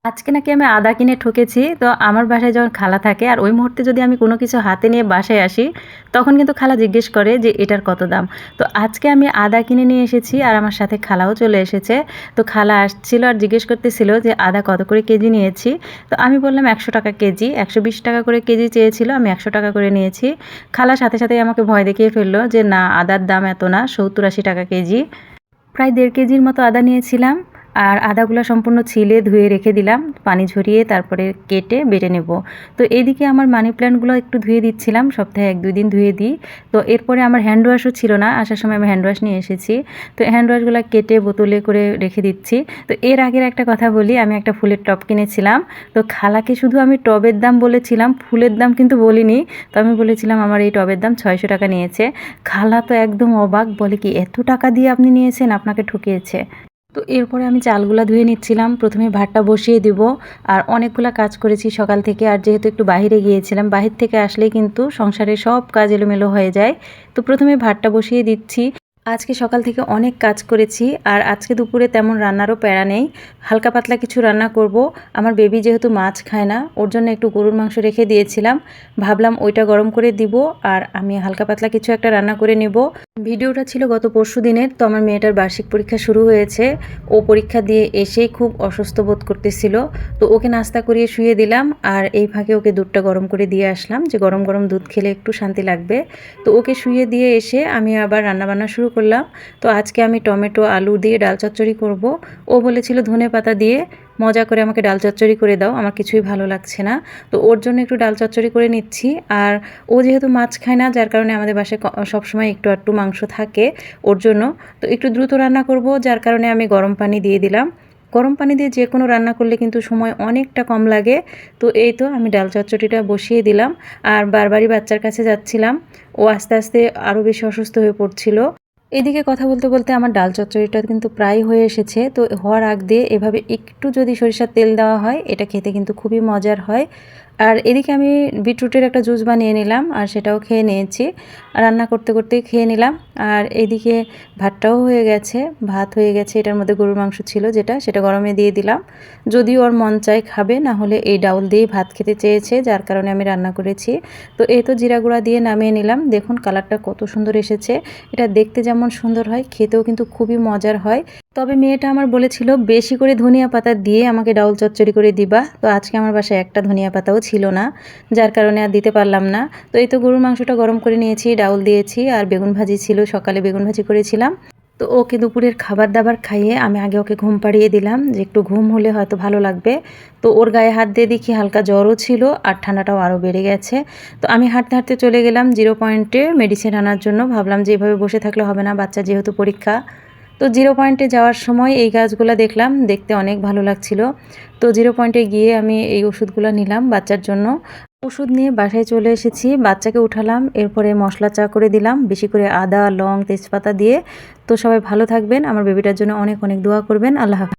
আজকে নাকি আমি আদা কিনে ঠকেছি। তো আমার বাসায় যখন খালা থাকে আর ওই মুহূর্তে যদি আমি কোনো কিছু হাতে নিয়ে বাসায় আসি, তখন কিন্তু খালা জিজ্ঞেস করে যে এটার কত দাম। তো আজকে আমি আদা কিনে নিয়ে এসেছি আর আমার সাথে খালাও চলে এসেছে। তো খালা আসছিল আর জিজ্ঞেস করতেছিল যে আদা কত করে কেজি নিয়েছি। তো আমি বললাম ১০০ টাকা কেজি, ১২০ টাকা করে কেজি চেয়েছিল, আমি ১০০ টাকা করে নিয়েছি। খালা সাথে সাথেই আমাকে ভয় দেখিয়ে ফেললো যে না, আদার দাম এত না, ৭০-৮০ টাকা কেজি। প্রায় ১.৫ কেজির মতো আদা নিয়েছিলাম। আর আদাগুলো সম্পূর্ণ ছিলে ধুয়ে রেখে দিলাম, পানি ঝরিয়ে তারপরে কেটে বেটে নেব। তো এদিকে আমার মানি প্ল্যান্টগুলো একটু ধুয়ে দিচ্ছিলাম, সপ্তাহে ১-২ দিন ধুয়ে দিই। তো এরপরে আমার হ্যান্ড ওয়াশও ছিল না, আসার সময় আমি হ্যান্ড ওয়াশ নিয়ে এসেছি। তো হ্যান্ড ওয়াশগুলো কেটে বোতলে করে রেখে দিচ্ছি। তো এর আগের একটা কথা বলি, আমি একটা ফুলের টব কিনেছিলাম। তো খালাকে শুধু আমি টবের দাম বলেছিলাম, ফুলের দাম কিন্তু বলিনি। তো আমি বলেছিলাম আমার এই টবের দাম ৬০০ টাকা নিয়েছে। খালা তো একদম অবাক, বলে কি এত টাকা দিয়ে আপনি নিয়েছেন, আপনাকে ঠকিয়েছে। তো এরপরে আমি চালগুলা ধুয়ে নিচ্ছিলাম, প্রথমে ভাতটা বসিয়ে দিব। আর অনেকগুলা কাজ করেছি সকাল থেকে, আর যেহেতু একটু বাহিরে গিয়েছিলাম, বাহির থেকে আসলেই কিন্তু সংসারে সব কাজ এলোমেলো হয়ে যায়। তো প্রথমে ভাতটা বসিয়ে দিচ্ছি। আজকে সকাল থেকে অনেক কাজ করেছি, আর আজকে দুপুরে তেমন রান্নারও প্যারা নেই, হালকা পাতলা কিছু রান্না করব। আমার বেবি যেহেতু মাছ খায় না, ওর জন্য একটু গরুর মাংস রেখে দিয়েছিলাম, ভাবলাম ওইটা গরম করে দিব আর আমি হালকা পাতলা কিছু একটা রান্না করে নেব। ভিডিওটা ছিল গত পরশু দিনের। তো আমার মেয়েটার বার্ষিক পরীক্ষা শুরু হয়েছে, ও পরীক্ষা দিয়ে এসেই খুব অসুস্থ বোধ করতেছিল। তো ওকে নাস্তা করিয়ে শুয়ে দিলাম, আর এই ফাঁকে ওকে দুধটা গরম করে দিয়ে আসলাম, যে গরম গরম দুধ খেলে একটু শান্তি লাগবে। তো ওকে শুয়ে দিয়ে এসে আমি আবার রান্নাবান্না শুরু করলাম। তো আজকে আমি টমেটো আলু দিয়ে ডাল চচ্চড়ি করব। ও বলেছিল ধনেপাতা দিয়ে মজা করে আমাকে ডাল চচ্চড়ি করে দাও, আমার কিছুই ভালো লাগছে না। তো ওর জন্য একটু ডাল চচ্চড়ি করে নিচ্ছি। আর ও যেহেতু মাছ খায় না, যার কারণে আমাদের বাসায় সবসময় একটু একটু মাংস থাকে ওর জন্য। তো একটু দ্রুত রান্না করব, যার কারণে আমি গরম পানি দিয়ে দিলাম। গরম পানি দিয়ে যে কোনো রান্না করলে কিন্তু সময় অনেকটা কম লাগে। তো এই তো আমি ডাল চচ্চড়িটা বসিয়ে দিলাম, আর বারবারই বাচ্চার কাছে যাচ্ছিলাম। ও আস্তে আস্তে আরও বেশি অসুস্থ হয়ে পড়ছিল। এদিকে কথা বলতে বলতে আমার ডাল চচ্চড়িটা কিন্তু প্রায় হয়ে এসেছে। তো হওয়ার আগ দিয়ে এভাবে একটু যদি সরিষার তেল দেওয়া হয়, এটা খেতে কিন্তু খুবই মজার হয়। আর এদিকে আমি বিটরুটের একটা জুস বানিয়ে নিলাম, আর সেটাও খেয়ে নিয়েছি। রান্না করতে করতেই খেয়ে নিলাম। আর এদিকে ভাতটাও হয়ে গেছে, ভাত হয়ে গেছে, এটার মধ্যে গরুর মাংস ছিল যেটা গরমে দিয়ে দিলাম। যদিও ওর মন চায় খাবে, না হলে এই ডাউল দিয়েই ভাত খেতে চেয়েছে, যার কারণে আমি রান্না করেছি। তো এই তো জিরা গুঁড়া দিয়ে নামিয়ে নিলাম। দেখুন কালারটা কত সুন্দর এসেছে। এটা দেখতে যেমন সুন্দর হয়, খেতেও কিন্তু খুবই মজার হয়। তবে মেয়েটা আমার বলেছিল বেশি করে ধনিয়া পাতা দিয়ে আমাকে ডাউল চচ্চড়ি করে দিবা। তো আজকে আমার বাসায় একটা ধনিয়া পাতাও ছিল না, যার কারণে আর দিতে পারলাম না। তো এই তো গরুর মাংসটা গরম করে নিয়েছি, ডাউল দিয়েছি, আর বেগুন ভাজি ছিল, সকালে বেগুন ভাজি করেছিলাম। তো ওকে দুপুরের খাবার দাবার খাইয়ে আমি আগে ওকে ঘুম পাড়িয়ে দিলাম, যে একটু ঘুম হলে হয়তো ভালো লাগবে। তো ওর গায়ে হাত দিয়ে দেখি হালকা জ্বরও ছিল, আর ঠান্ডাটাও আরও বেড়ে গেছে। তো আমি হাঁটতে হাঁটতে চলে গেলাম 0 পয়েন্টে মেডিসিন আনার জন্য। ভাবলাম যে এভাবে বসে থাকলে হবে না, বাচ্চা যেহেতু পরীক্ষা। তো 0 পয়েন্টে যাওয়ার সময় এই গাছগুলো দেখলাম, দেখতে অনেক ভালো লাগছিল। তো 0 পয়েন্টে গিয়ে আমি এই ওষুধগুলো নিলাম বাচ্চার জন্য। ওষুধ নিয়ে বাসায় চলে এসেছি, বাচ্চাকে উঠালাম, এরপরে মশলা চা করে দিলাম বেশি করে আদা লং তেজপাতা দিয়ে। তো সবাই ভালো থাকবেন, আমার বেবিটার জন্য অনেক অনেক দোয়া করবেন। আল্লাহ হাফেজ।